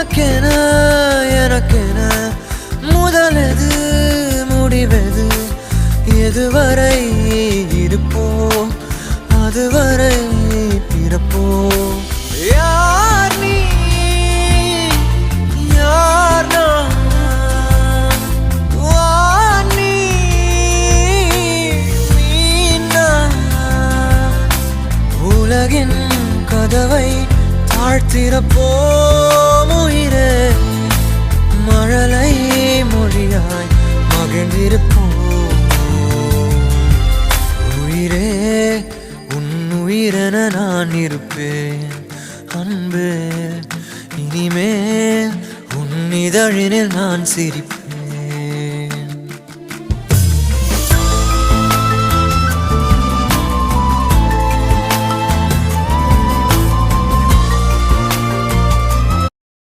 உனக்கென எனக்கென முதலெது முடிவெது எதுவரை இருப்போம் அதுவரை பிறப்போம் யார் நீ யார் நான் வார் நீ நான் உலகின் கதவை தாழ்த்திறப்போம் உயிரே மழலை மொழியாய் மகிழ்ந்திருப்போம் உயிரே உன் உயிரென நான் இருப்பேன் அன்பே இனிமேல் உன் இதழினில் நான் சிரிப்பேன்